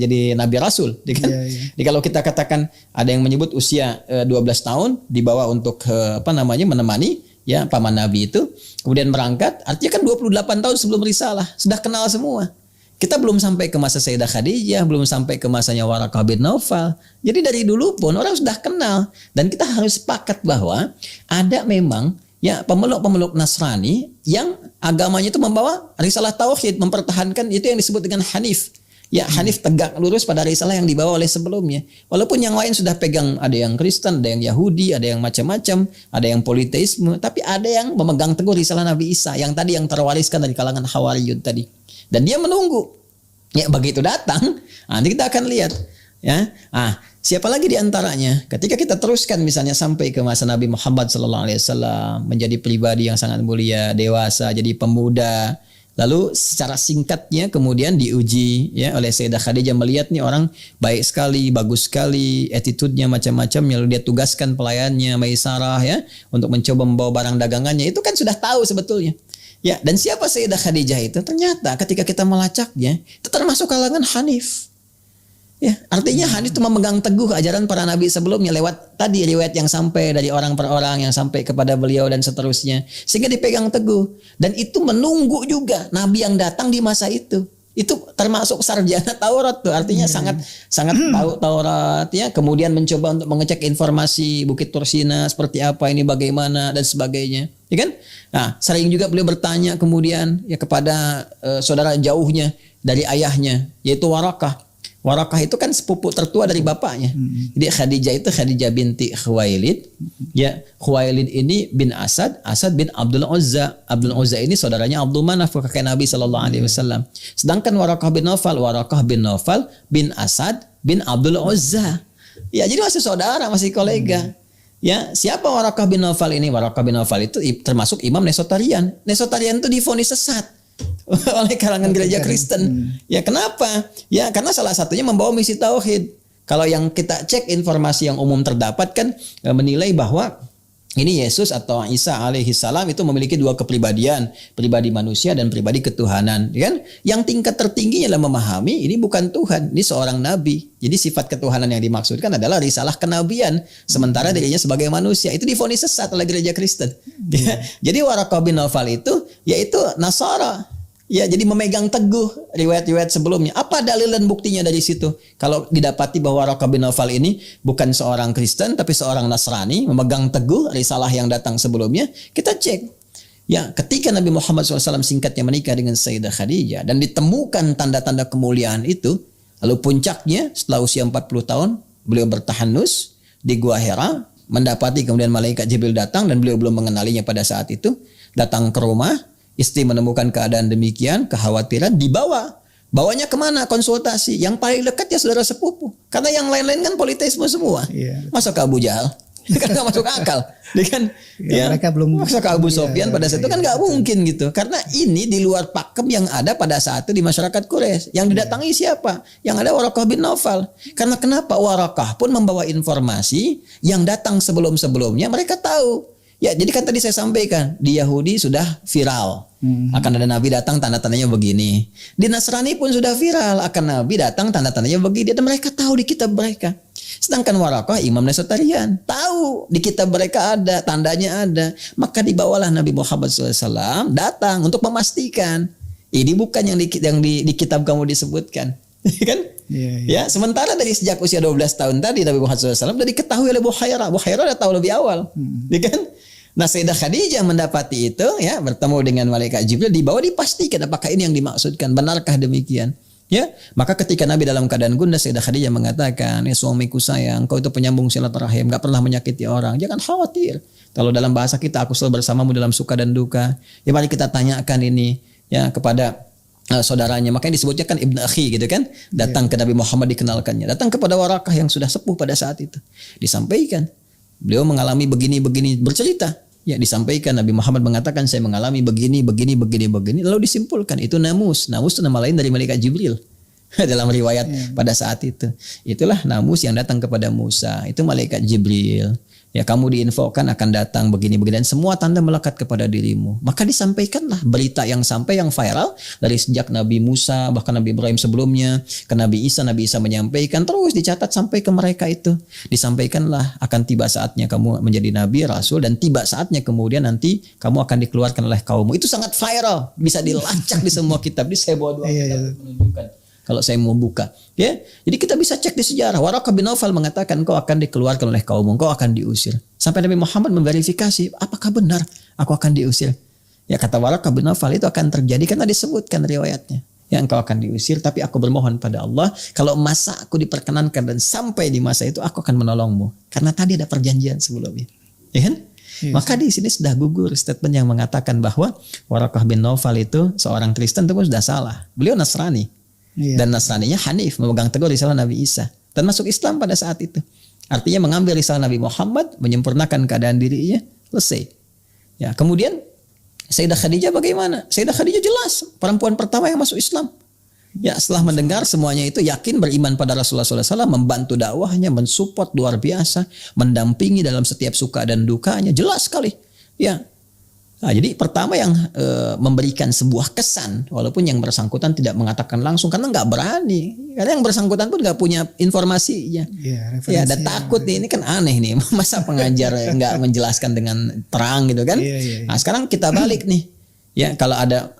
jadi nabi rasul. Jadi kalau kita katakan ada yang menyebut usia 12 tahun dibawa untuk menemani ya paman nabi itu, kemudian berangkat, artinya kan 28 tahun sebelum risalah, sudah kenal semua. Kita belum sampai ke masa Sayyidah Khadijah, belum sampai ke masanya Waraqah bin Naufal. Jadi dari dulu pun orang sudah kenal. Dan kita harus sepakat bahwa ada memang ya pemeluk-pemeluk Nasrani yang agamanya itu membawa risalah tauhid, mempertahankan itu yang disebut dengan Hanif. Ya, Hanif tegak lurus pada risalah yang dibawa oleh sebelumnya. Walaupun yang lain sudah pegang, ada yang Kristen, ada yang Yahudi, ada yang macam-macam, ada yang politeisme, tapi ada yang memegang teguh risalah Nabi Isa yang tadi yang terwariskan dari kalangan Hawariyun tadi. Dan dia menunggu. Ya begitu datang, nanti kita akan lihat. Ya, siapa lagi di antaranya? Ketika kita teruskan misalnya sampai ke masa Nabi Muhammad SAW menjadi pribadi yang sangat mulia, dewasa, jadi pemuda. Lalu secara singkatnya kemudian diuji ya oleh Sayyidah Khadijah, melihat nih orang baik sekali, bagus sekali, attitude-nya macam-macam. Lalu dia tugaskan pelayannya Maisarah ya untuk mencoba membawa barang dagangannya. Itu kan sudah tahu sebetulnya. Ya, dan siapa Sayyidah Khadijah itu? Ternyata ketika kita melacaknya, itu termasuk kalangan Hanif. Ya, artinya Hanif itu memegang teguh ajaran para nabi sebelumnya lewat tadi riwayat yang sampai dari orang per orang yang sampai kepada beliau dan seterusnya. Sehingga dipegang teguh. Dan itu menunggu juga nabi yang datang di masa itu. Itu termasuk sarjana Taurat tuh, artinya sangat tahu Taurat ya. Kemudian mencoba untuk mengecek informasi Bukit Tursina seperti apa ini, bagaimana dan sebagainya, ya kan? Nah, sering juga beliau bertanya kemudian ya kepada saudara jauhnya dari ayahnya yaitu Waraqah. Warakah itu kan sepupu tertua dari bapaknya. Jadi Khadijah itu Khadijah binti Khuwailid. Ya, Khuwailid ini bin Asad, Asad bin Abdul Uzza. Abdul Uzza ini saudaranya Abdul Manaf, kakek Nabi sallallahu alaihi wasallam. Sedangkan Warakah bin Naufal bin Asad bin Abdul Uzza. Ya, jadi masih saudara, masih kolega. Ya, siapa Warakah bin Naufal ini? Warakah bin Naufal itu termasuk Imam Nesotarian. Nesotarian itu divonis sesat oleh kalangan gereja Kristen. Ya, kenapa? Ya, karena salah satunya membawa misi tauhid. Kalau yang kita cek informasi yang umum terdapat kan menilai bahwa ini Yesus atau Isa alaihi salam itu memiliki dua kepribadian, pribadi manusia dan pribadi ketuhanan, kan? Yang tingkat tertingginya adalah memahami ini bukan Tuhan, ini seorang nabi. Jadi sifat ketuhanan yang dimaksudkan adalah risalah kenabian, sementara dirinya sebagai manusia. Itu divonis sesat oleh gereja Kristen. Ya. Jadi Warakah bin Naufal itu yaitu Nasara. Ya, jadi memegang teguh riwayat-riwayat sebelumnya. Apa dalil dan buktinya dari situ? Kalau didapati bahwa Warakah bin Naufal ini bukan seorang Kristen tapi seorang Nasrani, memegang teguh risalah yang datang sebelumnya, kita cek. Ya, ketika Nabi Muhammad SAW singkatnya menikah dengan Sayyidah Khadijah dan ditemukan tanda-tanda kemuliaan itu, lalu puncaknya setelah usia 40 tahun, beliau bertahanus di Gua Hira, mendapati kemudian malaikat Jibril datang dan beliau belum mengenalinya pada saat itu, datang ke rumah. Istri menemukan keadaan demikian, kekhawatiran, bawanya kemana? Konsultasi. Yang paling dekat ya saudara sepupu. Karena yang lain-lain kan politeisme semua. Masuk ke Abu Jahal. Kan gak masuk akal. Dia kan, mereka belum masuk ke Abu Sofyan pada saat itu kan gak mungkin gitu. Karena ini di luar pakem yang ada pada saat itu di masyarakat Quraisy. Yang didatangi siapa? Yang ada Warakah bin Naufal. Karena kenapa? Warakah pun membawa informasi yang datang sebelum-sebelumnya mereka tahu. Ya, jadi kan tadi saya sampaikan di Yahudi sudah viral akan ada Nabi datang tanda-tandanya begini. Di Nasrani pun sudah viral akan Nabi datang tanda-tandanya begini. Dan mereka tahu di kitab mereka. Sedangkan Warakah Imam Nesotarian tahu di kitab mereka ada tandanya ada. Maka dibawalah Nabi Muhammad SAW datang untuk memastikan ini bukan yang di kitab kamu disebutkan. Kan? Ya, sementara dari sejak usia 12 tahun tadi Nabi Muhammad SAW sudah diketahui oleh Buhairah. Buhairah sudah tahu lebih awal. Ya kan? Nah, Sayyidah Khadijah mendapati itu, ya, bertemu dengan malaikat Jibril, dibawa dipastikan apakah ini yang dimaksudkan, benarkah demikian? Ya, maka ketika Nabi dalam keadaan gundah, Sayyidah Khadijah mengatakan, ya suamiku sayang, kau itu penyambung silaturahim, gak pernah menyakiti orang, jangan khawatir. Kalau dalam bahasa kita, aku selalu bersamamu dalam suka dan duka. Ya, mari kita tanyakan ini, ya, kepada saudaranya. Makanya disebutnya kan Ibn Akhi gitu kan, datang ke Nabi Muhammad dikenalkannya, datang kepada Warakah yang sudah sepuh pada saat itu, disampaikan. Beliau mengalami begini, bercerita. Ya, disampaikan Nabi Muhammad mengatakan saya mengalami begini. Lalu disimpulkan itu namus. Namus itu nama lain dari malaikat Jibril. Dalam riwayat pada saat itu. Itulah namus yang datang kepada Musa. Itu malaikat Jibril. Ya, kamu diinfokan akan datang begini. Dan semua tanda melekat kepada dirimu. Maka disampaikanlah berita yang sampai yang viral. Dari sejak Nabi Musa, bahkan Nabi Ibrahim sebelumnya. Ke Nabi Isa menyampaikan. Terus dicatat sampai ke mereka itu. Disampaikanlah akan tiba saatnya kamu menjadi Nabi, Rasul. Dan tiba saatnya kemudian nanti kamu akan dikeluarkan oleh kaummu. Itu sangat viral. Bisa dilacak di semua kitab. Di saya bawa 2 kitab menunjukkan. Kalau saya mau buka, ya, jadi kita bisa cek di sejarah. Warakah bin Naufal mengatakan kau akan dikeluarkan oleh kaummu, kau akan diusir. Sampai Nabi Muhammad memverifikasi, apakah benar aku akan diusir? Ya, kata Warakah bin Naufal itu akan terjadi karena disebutkan riwayatnya. Ya, engkau akan diusir, tapi aku bermohon pada Allah, kalau masa aku diperkenankan dan sampai di masa itu aku akan menolongmu. Karena tadi ada perjanjian sebelumnya, ya kan? Yes. Maka di sini sudah gugur statement yang mengatakan bahwa Warakah bin Naufal itu seorang Kristen itu pun sudah salah. Beliau Nasrani. Dan Nasraninya Hanif, memegang teguh risalah Nabi Isa dan masuk Islam pada saat itu. Artinya mengambil risalah Nabi Muhammad, menyempurnakan keadaan dirinya, selesai. Ya, kemudian Sayyidah Khadijah bagaimana? Sayyidah Khadijah jelas perempuan pertama yang masuk Islam. Ya, setelah mendengar semuanya itu yakin beriman pada Rasulullah SAW, membantu dakwahnya, mensupport luar biasa, mendampingi dalam setiap suka dan dukanya, jelas sekali. Ya. Nah, jadi pertama yang memberikan sebuah kesan, walaupun yang bersangkutan tidak mengatakan langsung karena nggak berani, karena yang bersangkutan pun nggak punya informasinya. Ya, dan takut nih, ini kan aneh nih, masa pengajar nggak menjelaskan dengan terang gitu kan? Nah, sekarang kita balik nih, ya, kalau ada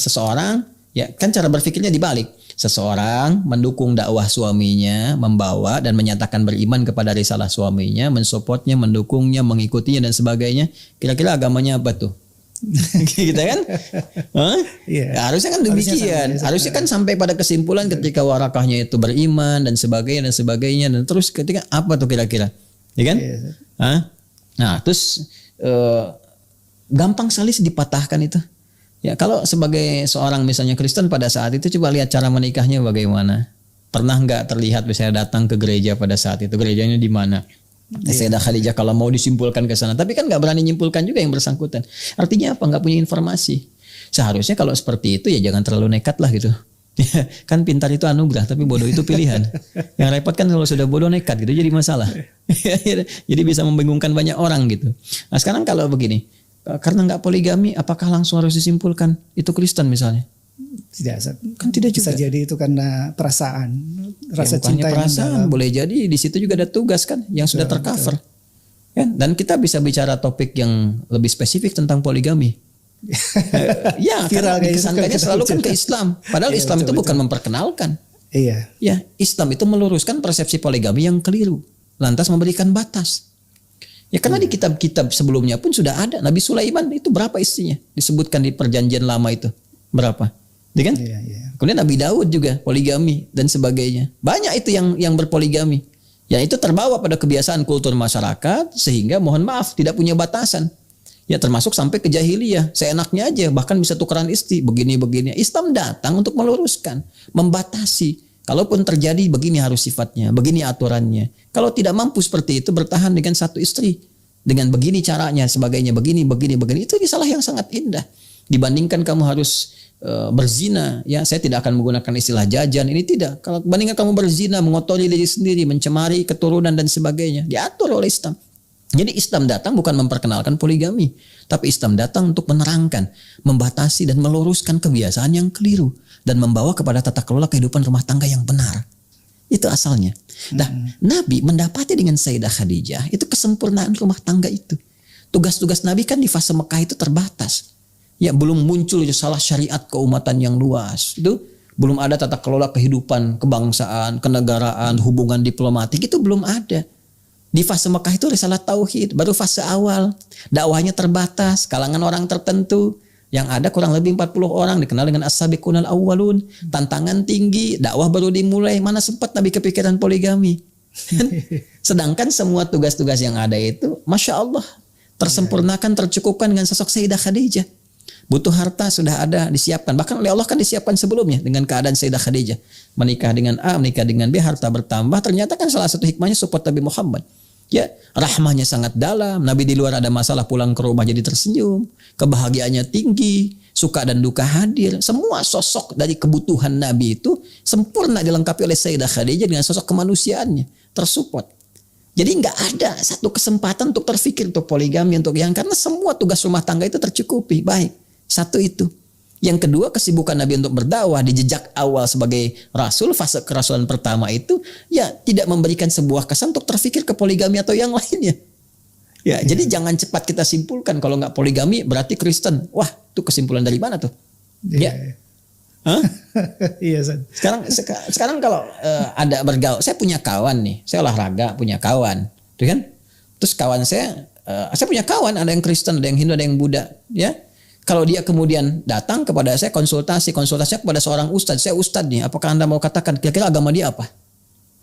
seseorang, ya kan cara berpikirnya dibalik. Seseorang mendukung dakwah suaminya, membawa dan menyatakan beriman kepada risalah suaminya, mensupportnya, mendukungnya, mengikutinya dan sebagainya. Kira-kira agamanya apa tuh? Gitu kan? Hah? Iya. Ya, harusnya kan demikian. Harusnya kan sampai pada kesimpulan ketika Warakahnya itu beriman dan sebagainya dan terus ketika apa tuh kira-kira? Ya kan? Iya. Hah? Nah, terus gampang sekali dipatahkan itu. Ya, kalau sebagai seorang misalnya Kristen pada saat itu coba lihat cara menikahnya bagaimana. Pernah nggak terlihat misalnya datang ke gereja pada saat itu? Gerejanya di mana? Sayyidah Khadijah kalau mau disimpulkan ke sana, tapi kan nggak berani nyimpulkan juga yang bersangkutan. Artinya apa? Nggak punya informasi. Seharusnya kalau seperti itu ya jangan terlalu nekat lah gitu. Kan pintar itu anugerah, tapi bodoh itu pilihan. Yang repot kan kalau sudah bodoh nekat gitu jadi masalah. Jadi bisa membingungkan banyak orang gitu. Nah sekarang kalau begini, karena nggak poligami, apakah langsung harus disimpulkan itu Kristen misalnya? Tidak, Kan tidak bisa juga. jadi itu karena perasaan, rasa Ya, cinta yang perasaan mendalam. boleh jadi di situ juga ada tugas kan yang sudah tercover. Ya, dan kita bisa bicara topik yang lebih spesifik tentang poligami. Ya, Viral karena kayak dikesankannya gitu. selalu kan ke Islam. Padahal Iya, Islam itu betul, bukan memperkenalkan. Iya. Ya, Islam itu meluruskan persepsi poligami yang keliru. Lantas memberikan batas. Ya karena di kitab-kitab sebelumnya pun sudah ada. Nabi Sulaiman itu berapa istrinya? Disebutkan di perjanjian lama itu. Berapa? Ya kan? Iya, iya. Kemudian Nabi Daud juga poligami dan sebagainya. Banyak itu yang berpoligami. Ya itu terbawa pada kebiasaan kultur masyarakat sehingga mohon maaf tidak punya batasan. Ya termasuk sampai ke jahiliyah. Seenaknya aja bahkan bisa tukeran istri begini-begini. Islam datang untuk meluruskan, membatasi. Kalaupun terjadi begini harus sifatnya, begini aturannya. Kalau tidak mampu seperti itu bertahan dengan satu istri. Dengan begini caranya, sebagainya begini. Itu salah yang sangat indah. Dibandingkan kamu harus berzina, ya saya tidak akan menggunakan istilah jajan, ini tidak. Kalau bandingkan kamu berzina, mengotori diri sendiri, mencemari keturunan dan sebagainya, diatur oleh Islam. Jadi Islam datang bukan memperkenalkan poligami, tapi Islam datang untuk menerangkan, membatasi dan meluruskan kebiasaan yang keliru dan membawa kepada tata kelola kehidupan rumah tangga yang benar. Itu asalnya. Nah, Nabi mendapati dengan Sayyidah Khadijah itu kesempurnaan rumah tangga itu. Tugas-tugas Nabi kan di fase Mekah itu terbatas. Ya belum muncul salah syariat keumatan yang luas. Itu belum ada tata kelola kehidupan, kebangsaan, kenegaraan, hubungan diplomatik itu belum ada. Di fase Mekah itu risalah tauhid, baru fase awal. Dakwahnya terbatas, kalangan orang tertentu. Yang ada kurang lebih 40 orang dikenal dengan as-sabiqunal awwalun. Tantangan tinggi, dakwah baru dimulai, mana sempat Nabi kepikiran poligami. Sedangkan semua tugas-tugas yang ada itu, Masya Allah, tersempurnakan, tercukupkan dengan sosok Sayyidah Khadijah. Butuh harta sudah ada, disiapkan. Bahkan oleh Allah kan disiapkan sebelumnya dengan keadaan Sayyidah Khadijah. Menikah dengan A, menikah dengan B, harta bertambah. Ternyata kan salah satu hikmahnya support Nabi Muhammad. Ya, rahmahnya sangat dalam. Nabi di luar ada masalah pulang ke rumah jadi tersenyum. Kebahagiaannya tinggi. Suka dan duka hadir. Semua sosok dari kebutuhan Nabi itu sempurna dilengkapi oleh Sayyidah Khadijah dengan sosok kemanusiaannya. Tersupport. Jadi nggak ada satu kesempatan untuk terfikir untuk poligami untuk yang karena semua tugas rumah tangga itu tercukupi. Baik. Satu itu. Yang kedua kesibukan Nabi untuk berdakwah di jejak awal sebagai Rasul fase kerasulan pertama itu ya tidak memberikan sebuah kesan untuk terfikir ke poligami atau yang lainnya. Ya, jadi jangan cepat kita simpulkan kalau nggak poligami berarti Kristen. Wah, itu kesimpulan dari mana tuh? Ya. Hah? Iya, San. Sekarang kalau ada bergaul, saya punya kawan nih, saya olahraga punya kawan, tuh kan? Terus kawan saya punya kawan ada yang Kristen, ada yang Hindu, ada yang Buddha, ya. Kalau dia kemudian datang kepada saya konsultasinya kepada seorang ustadz, saya ustadz nih, apakah Anda mau katakan kira-kira agama dia apa?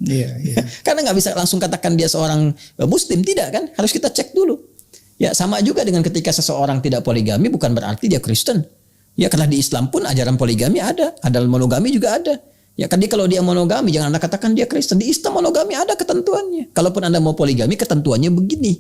Iya, iya. Karena nggak bisa langsung katakan dia seorang Muslim, tidak kan? Harus kita cek dulu. Ya sama juga dengan ketika seseorang tidak poligami bukan berarti dia Kristen. Ya karena di Islam pun ajaran poligami ada monogami juga ada. Ya kan kalau dia monogami jangan Anda katakan dia Kristen. Di Islam monogami ada ketentuannya. Kalaupun Anda mau poligami ketentuannya begini.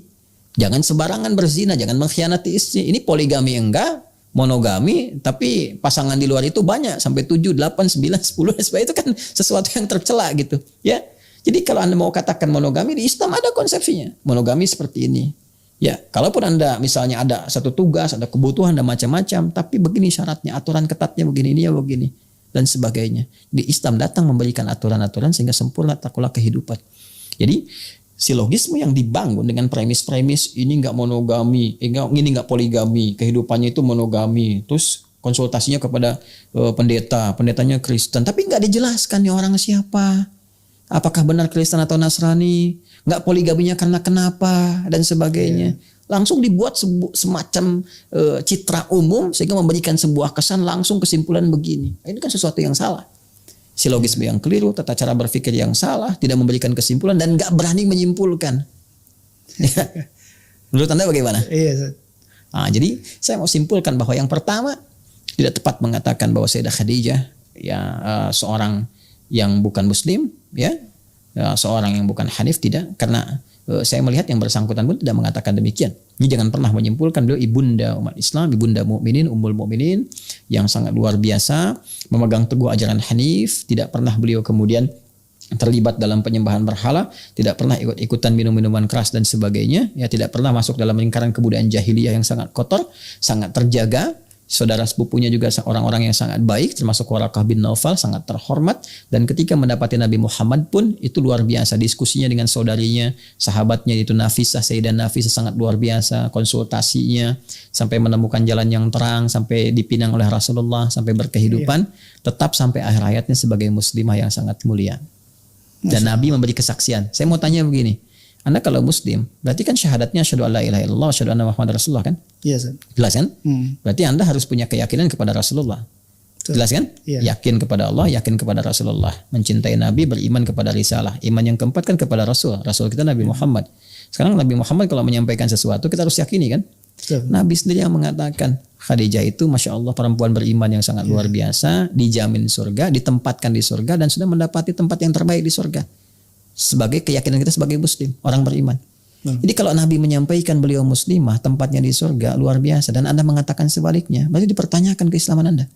Jangan sembarangan berzina, jangan mengkhianati istri. Ini poligami enggak, monogami tapi pasangan di luar itu banyak sampai 7, 8, 9, 10 sebab itu kan sesuatu yang tercela gitu. Ya. Jadi kalau Anda mau katakan monogami di Islam ada konsepsinya. Monogami seperti ini. Ya, kalaupun Anda misalnya ada satu tugas, ada kebutuhan dan macam-macam, tapi begini syaratnya, aturan ketatnya begini, ini ya begini dan sebagainya. Di Islam datang memberikan aturan-aturan sehingga sempurna tata kelola kehidupan. Jadi silogisme yang dibangun dengan premis-premis ini enggak monogami, ini enggak poligami, kehidupannya itu monogami. Terus konsultasinya kepada pendetanya Kristen, tapi enggak dijelaskan nih orang siapa. Apakah benar Kristen atau Nasrani? Enggak poligaminya karena kenapa dan sebagainya. langsung dibuat semacam citra umum sehingga memberikan sebuah kesan langsung kesimpulan begini. Ini kan sesuatu yang salah. Silogisme yang keliru, tata cara berpikir yang salah, tidak memberikan kesimpulan dan nggak berani menyimpulkan. Menurut Anda bagaimana? Iya. Nah, jadi saya mau simpulkan bahwa yang pertama tidak tepat mengatakan bahwa Sayyidah Khadijah ya seorang yang bukan Muslim, ya seorang yang bukan Hanif, tidak, karena saya melihat yang bersangkutan pun tidak mengatakan demikian. Ini jangan pernah menyimpulkan beliau ibunda umat Islam, ibunda mukminin, ummul mukminin yang sangat luar biasa, memegang teguh ajaran Hanif, tidak pernah beliau kemudian terlibat dalam penyembahan berhala, tidak pernah ikut-ikutan minum-minuman keras dan sebagainya, ya tidak pernah masuk dalam lingkaran kebudayaan jahiliyah yang sangat kotor, sangat terjaga. Saudara sepupunya juga orang-orang yang sangat baik, termasuk Waraqah bin Naufal, sangat terhormat. Dan ketika mendapati Nabi Muhammad pun itu luar biasa. Diskusinya dengan saudarinya, sahabatnya itu Nafisah, Sayyidah Nafisah sangat luar biasa. Konsultasinya sampai menemukan jalan yang terang, sampai dipinang oleh Rasulullah, sampai berkehidupan. Tetap sampai akhir hayatnya sebagai muslimah yang sangat mulia. Dan Nabi memberi kesaksian. Saya mau tanya begini. Anda kalau Muslim, berarti kan syahadatnya asyhadu alla ilaha illallah, asyhadu anna Muhammadar Rasulullah kan? Iya, Ustaz. Jelas kan? Berarti Anda harus punya keyakinan kepada Rasulullah. Betul. Jelas kan? Iya. Yakin kepada Allah, yakin kepada Rasulullah. Mencintai Nabi, beriman kepada risalah. Iman yang keempat kan kepada Rasul. Rasul kita Nabi Muhammad. Sekarang Nabi Muhammad kalau menyampaikan sesuatu, kita harus yakini kan? Betul. Nabi sendiri yang mengatakan, Khadijah itu Masya Allah perempuan beriman yang sangat luar biasa, dijamin surga, ditempatkan di surga, dan sudah mendapati tempat yang terbaik di surga. Sebagai keyakinan kita sebagai Muslim, orang beriman. Jadi kalau Nabi menyampaikan beliau muslimah, tempatnya di surga, luar biasa, dan Anda mengatakan sebaliknya, berarti dipertanyakan keislaman Anda.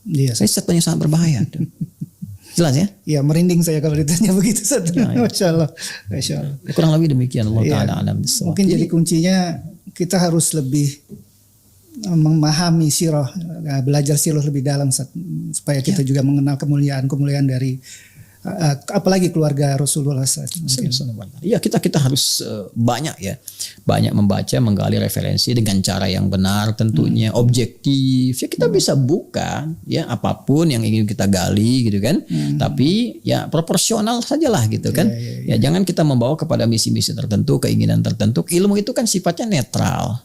Iya. Saya sesuatu yang sangat berbahaya. Jelas ya? Iya, merinding saya kalau ditanya begitu, Ustaz. Ya. Masya Allah. Masya Allah. Kurang lebih demikian. Allah Iya. Ta'ala alam bisawab. Mungkin jadi kuncinya kita harus lebih memahami sirah, belajar sirah lebih dalam, Ustaz, supaya kita juga mengenal kemuliaan dari apalagi keluarga Rasulullah SAW. Iya, kita harus banyak membaca, menggali referensi dengan cara yang benar, tentunya objektif. Ya kita bisa buka ya apapun yang ingin kita gali gitu kan. Tapi ya proporsional sajalah gitu kan. Ya jangan kita membawa kepada misi-misi tertentu, keinginan tertentu. Ilmu itu kan sifatnya netral.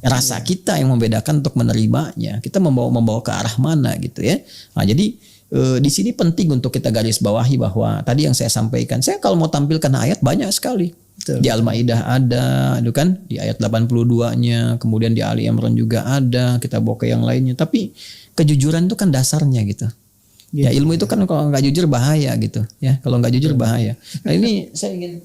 Rasa kita yang membedakan untuk menerimanya. Kita membawa ke arah mana gitu ya. Nah, jadi di sini penting untuk kita garis bawahi bahwa tadi yang saya sampaikan, saya kalau mau tampilkan ayat banyak sekali. Betul. Di Al-Maidah ada, itu kan, di ayat 82-nya, kemudian di Ali Imran juga ada, kita bawa ke yang lainnya. Tapi kejujuran itu kan dasarnya gitu. Ya ilmu itu kan kalau nggak jujur bahaya gitu. Ya kalau nggak jujur bahaya. Nah ini saya ingin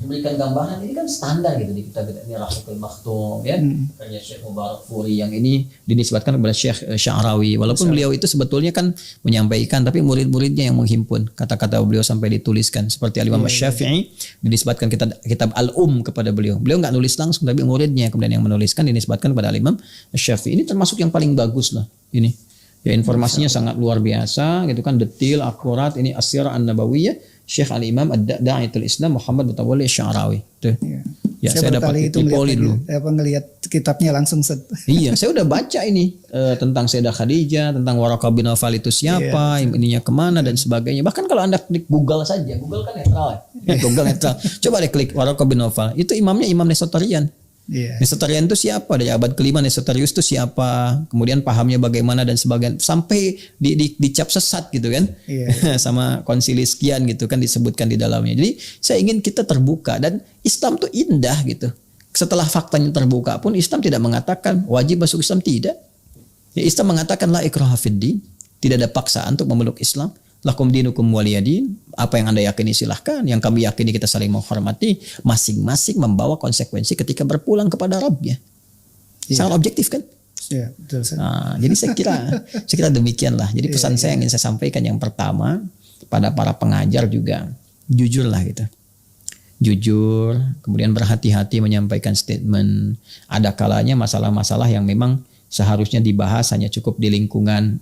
memberikan gambaran, ini kan standar gitu di kitab ini Rahiqul Maktum ya, karya Syekh Mubarak Furi yang ini dinisbatkan kepada Syekh Sya'rawi, walaupun beliau itu sebetulnya kan menyampaikan, tapi murid-muridnya yang menghimpun kata-kata beliau sampai dituliskan, seperti Al-Imam Syafi'i dinisbatkan kitab Al-Um kepada beliau nggak nulis langsung, tapi muridnya kemudian yang menuliskan, dinisbatkan kepada Al-Imam Syafi'i. Ini termasuk yang paling bagus lah ini ya, informasinya sangat luar biasa gitu kan, detil, akurat. Ini As-Sirah An-Nabawiyah Syekh Al-Imam Ad-Da'iyatul Islam Muhammad Mutawalli Sya'rawi. Ya, saya dapat tipoli dulu. Ngelihat kitabnya langsung Iya, saya udah baca ini tentang Sayyidah Khadijah, tentang Waraqah bin Naufal itu siapa, ininya kemana dan sebagainya. Bahkan kalau Anda klik Google saja, Google kan netral ya. Google netral. Coba deh klik Waraqah bin Naufal. Itu imamnya Imam Nestorian. Nestorian itu siapa? Dari abad kelima Nestorius itu siapa? Kemudian pahamnya bagaimana dan sebagainya. Sampai dicap sesat gitu kan. Sama konsili sekian gitu kan disebutkan di dalamnya. Jadi saya ingin kita terbuka, dan Islam tuh indah gitu. Setelah faktanya terbuka pun Islam tidak mengatakan wajib masuk Islam, tidak. Ya, Islam mengatakan la ikraha fiddin, tidak ada paksaan untuk memeluk Islam. Lakum dinukum waliyadin, apa yang Anda yakini silahkan, yang kami yakini kita saling menghormati, masing-masing membawa konsekuensi ketika berpulang kepada Rabbnya. Sangat objektif kan? Ya, betul. Nah, jadi saya kira demikianlah. Jadi pesan saya yang ingin saya sampaikan yang pertama pada para pengajar juga, jujurlah gitu. Jujur, kemudian berhati-hati menyampaikan statement. Ada kalanya masalah-masalah yang memang seharusnya dibahas hanya cukup di lingkungan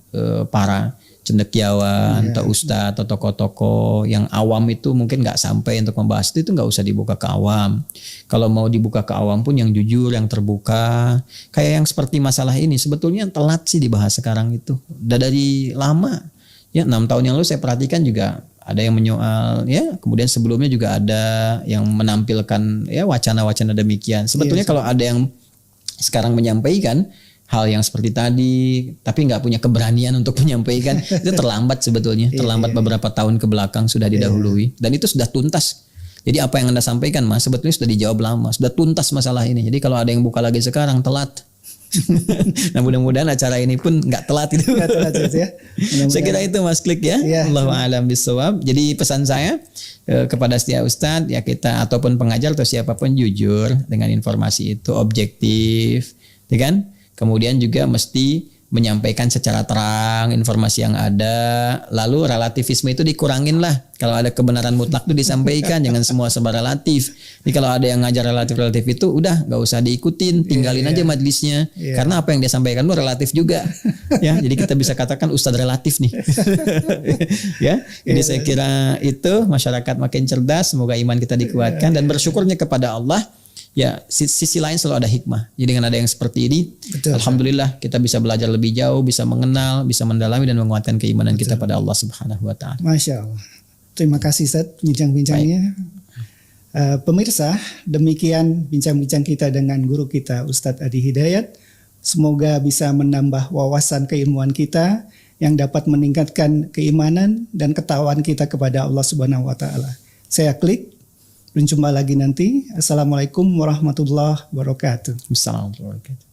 para cendekiawan atau ustadz atau tokoh-tokoh yang awam, itu mungkin nggak sampai untuk membahas itu nggak usah dibuka ke awam. Kalau mau dibuka ke awam pun yang jujur, yang terbuka. Kayak yang seperti masalah ini sebetulnya telat sih dibahas sekarang itu. Udah dari lama. Ya 6 tahun yang lalu saya perhatikan juga ada yang menyoal, ya. Kemudian sebelumnya juga ada yang menampilkan ya wacana-wacana demikian. Sebetulnya kalau ada yang sekarang menyampaikan hal yang seperti tadi, tapi nggak punya keberanian untuk menyampaikan, itu terlambat sebetulnya. Terlambat beberapa tahun ke belakang sudah didahului. Dan itu sudah tuntas. Jadi apa yang Anda sampaikan Mas, sebetulnya sudah dijawab lama. Sudah tuntas masalah ini. Jadi kalau ada yang buka lagi sekarang, telat. Nah mudah-mudahan acara ini pun nggak telat itu. Nggak telat ya. Saya kira itu Mas Klik ya. Allahu a'lam bishawab. Jadi pesan saya kepada setiap ustadz ya, kita ataupun pengajar atau siapapun jujur dengan informasi itu, objektif, ya kan? Kemudian juga mesti menyampaikan secara terang informasi yang ada. Lalu relativisme itu dikurangin lah. Kalau ada kebenaran mutlak itu disampaikan, jangan semua serba relatif. Jadi kalau ada yang ngajar relatif itu udah nggak usah diikutin, tinggalin aja majelisnya. Karena apa yang dia sampaikan itu relatif juga. Ya, jadi kita bisa katakan ustadz relatif nih. Ya, jadi saya kira itu masyarakat makin cerdas. Semoga iman kita dikuatkan dan bersyukurnya kepada Allah. Ya, sisi lain selalu ada hikmah. Jadi dengan ada yang seperti ini, alhamdulillah kita bisa belajar lebih jauh, bisa mengenal, bisa mendalami dan menguatkan keimanan kita pada Allah Subhanahu wa taala. Masya Allah. Terima kasih Ustaz bincang-bincangnya. Pemirsa, demikian bincang-bincang kita dengan guru kita Ustadz Adi Hidayat. Semoga bisa menambah wawasan keilmuan kita yang dapat meningkatkan keimanan dan ketakwaan kita kepada Allah Subhanahu wa taala. Saya Klik. Berjumpa lagi nanti. Assalamualaikum warahmatullahi wabarakatuh. Assalamualaikum warahmatullahi wabarakatuh.